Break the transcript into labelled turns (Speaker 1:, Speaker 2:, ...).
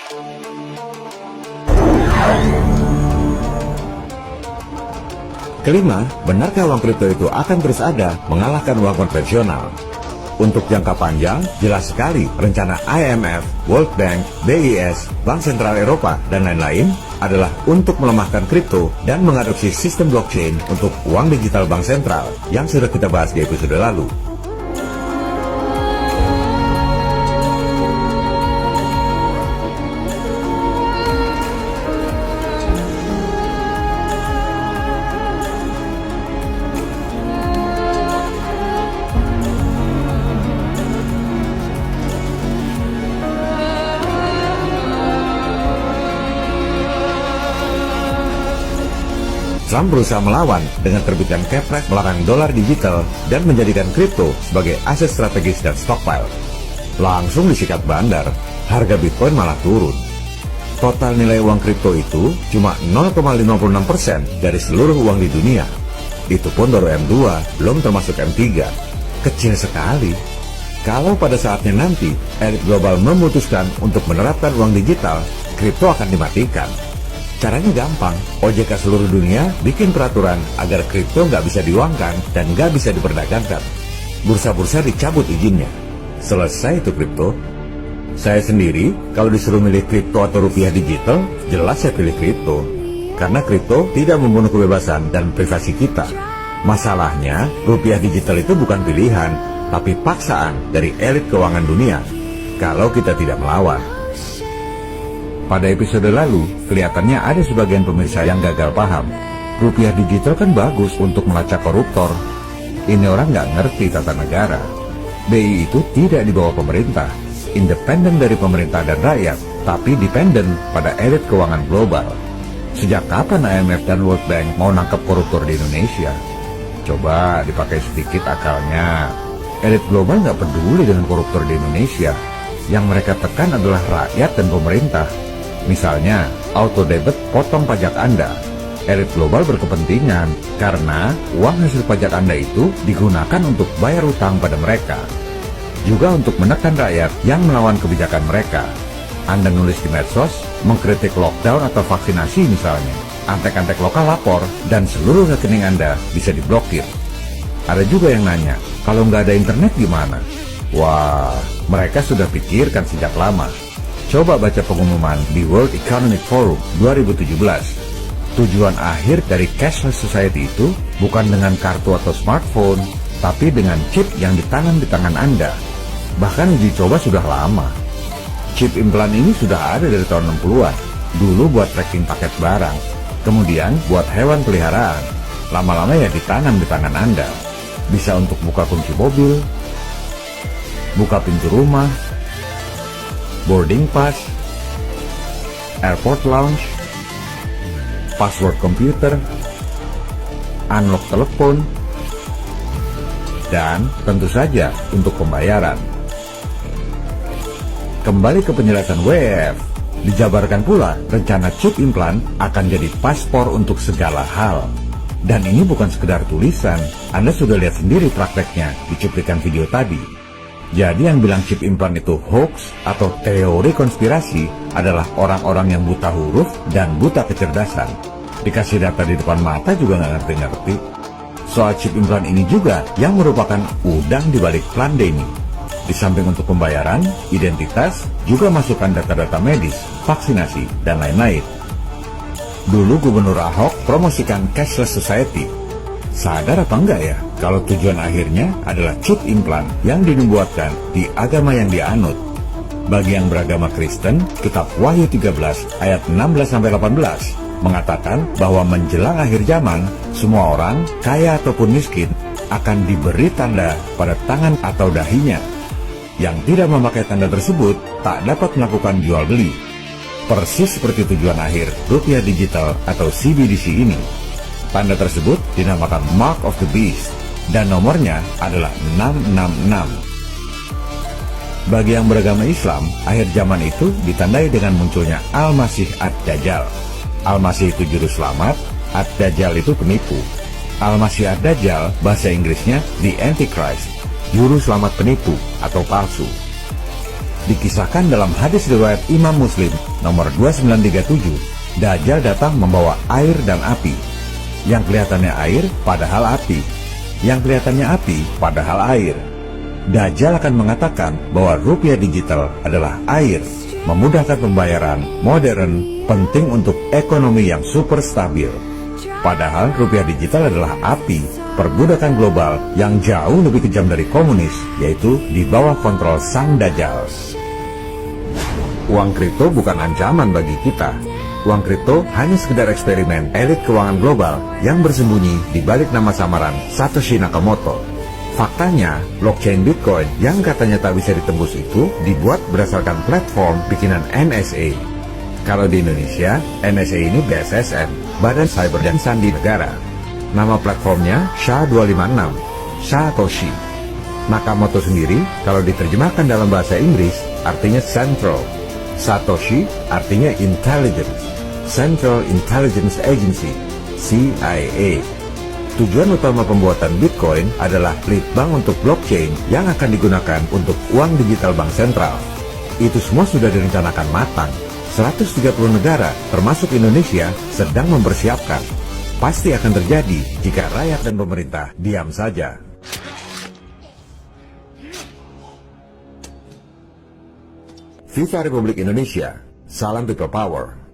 Speaker 1: Kelima, benarkah uang kripto itu akan terus ada mengalahkan uang konvensional? Untuk jangka panjang, jelas sekali rencana IMF, World Bank, BIS, Bank Sentral Eropa, dan lain-lain adalah untuk melemahkan kripto dan mengadopsi sistem blockchain untuk uang digital bank sentral yang sudah kita bahas di episode lalu. Trump berusaha melawan dengan terbitkan kepres melarang dolar digital dan menjadikan kripto sebagai aset strategis dan stockpile. Langsung disikat bandar, harga Bitcoin malah turun. Total nilai uang kripto itu cuma 0,56% dari seluruh uang di dunia. Itu pun baru M2, belum termasuk M3. Kecil sekali. Kalau pada saatnya nanti elit global memutuskan untuk menerapkan uang digital, kripto akan dimatikan. Caranya gampang, OJK seluruh dunia bikin peraturan agar kripto nggak bisa diuangkan dan nggak bisa diperdagangkan. Bursa-bursa dicabut izinnya. Selesai itu kripto. Saya sendiri, kalau disuruh milih kripto atau rupiah digital, jelas saya pilih kripto. Karena kripto tidak membunuh kebebasan dan privasi kita. Masalahnya, rupiah digital itu bukan pilihan, tapi paksaan dari elit keuangan dunia. Kalau kita tidak melawan. Pada episode lalu, kelihatannya ada sebagian pemirsa yang gagal paham. Rupiah digital kan bagus untuk melacak koruptor. Ini orang nggak ngerti tata negara. BI itu tidak di bawah pemerintah, independen dari pemerintah dan rakyat, tapi dependen pada elit keuangan global. Sejak kapan IMF dan World Bank mau nangkep koruptor di Indonesia? Coba dipakai sedikit akalnya. Elit global nggak peduli dengan koruptor di Indonesia. Yang mereka tekan adalah rakyat dan pemerintah. Misalnya, auto debit potong pajak Anda. Elit global berkepentingan karena uang hasil pajak Anda itu digunakan untuk bayar utang pada mereka. Juga untuk menekan rakyat yang melawan kebijakan mereka. Anda nulis di medsos, mengkritik lockdown atau vaksinasi misalnya. Antek-antek lokal lapor dan seluruh rekening Anda bisa diblokir. Ada juga yang nanya, kalau nggak ada internet gimana? Wah, mereka sudah pikirkan sejak lama. Coba baca pengumuman di World Economic Forum 2017. Tujuan akhir dari cashless society itu bukan dengan kartu atau smartphone, tapi dengan chip yang ditanam di tangan Anda. Bahkan uji coba sudah lama. Chip implan ini sudah ada dari tahun 60-an. Dulu buat tracking paket barang, kemudian buat hewan peliharaan. Lama-lama ya ditanam di tangan Anda. Bisa untuk buka kunci mobil, buka pintu rumah, boarding pass, airport lounge, password komputer, unlock telepon, dan tentu saja untuk pembayaran. Kembali ke penjelasan WEF, dijabarkan pula rencana chip implan akan jadi paspor untuk segala hal. Dan ini bukan sekedar tulisan, Anda sudah lihat sendiri prakteknya di cuplikan video tadi. Jadi yang bilang chip implan itu hoax atau teori konspirasi adalah orang-orang yang buta huruf dan buta kecerdasan. Dikasih data di depan mata juga nggak ngerti-ngerti. Soal chip implan ini juga yang merupakan udang di balik pandemi. Di samping untuk pembayaran, identitas, juga masukkan data-data medis, vaksinasi, dan lain-lain. Dulu Gubernur Ahok promosikan cashless society. Sadar apa enggak ya, kalau tujuan akhirnya adalah chip implan yang dinubuatkan di agama yang dianut. Bagi yang beragama Kristen, kitab Wahyu 13 ayat 16-18 mengatakan bahwa menjelang akhir zaman, semua orang, kaya ataupun miskin, akan diberi tanda pada tangan atau dahinya. Yang tidak memakai tanda tersebut tak dapat melakukan jual beli. Persis seperti tujuan akhir rupiah digital atau CBDC ini. Tanda tersebut dinamakan Mark of the Beast dan nomornya adalah 666. Bagi yang beragama Islam, akhir zaman itu ditandai dengan munculnya Al-Masih Ad-Dajjal. Al-Masih itu juru selamat, Ad-Dajjal itu penipu. Al-Masih Ad-Dajjal bahasa Inggrisnya The Antichrist, juru selamat penipu atau palsu. Dikisahkan dalam hadis riwayat Imam Muslim nomor 2937, Dajjal datang membawa air dan api. Yang kelihatannya air padahal api, yang kelihatannya api padahal air. Dajjal akan mengatakan bahwa rupiah digital adalah air, memudahkan pembayaran, modern, penting untuk ekonomi yang super stabil. Padahal rupiah digital adalah api, perbudakan global yang jauh lebih kejam dari komunis, yaitu di bawah kontrol sang Dajjal. Uang kripto bukan ancaman bagi kita. Uang kripto hanya sekedar eksperimen elit keuangan global yang bersembunyi di balik nama samaran Satoshi Nakamoto. Faktanya, blockchain Bitcoin yang katanya tak bisa ditembus itu dibuat berdasarkan platform bikinan NSA. Kalau di Indonesia, NSA ini BSSN, Badan Cyber dan Sandi Negara. Nama platformnya SHA-256, Satoshi. Nakamoto sendiri, kalau diterjemahkan dalam bahasa Inggris, artinya Central. Satoshi artinya Intelligence, Central Intelligence Agency, CIA. Tujuan utama pembuatan Bitcoin adalah lead bank untuk blockchain yang akan digunakan untuk uang digital bank sentral. Itu semua sudah direncanakan matang. 130 negara, termasuk Indonesia, sedang mempersiapkan. Pasti akan terjadi jika rakyat dan pemerintah diam saja. Viva Republik Indonesia, salam people power.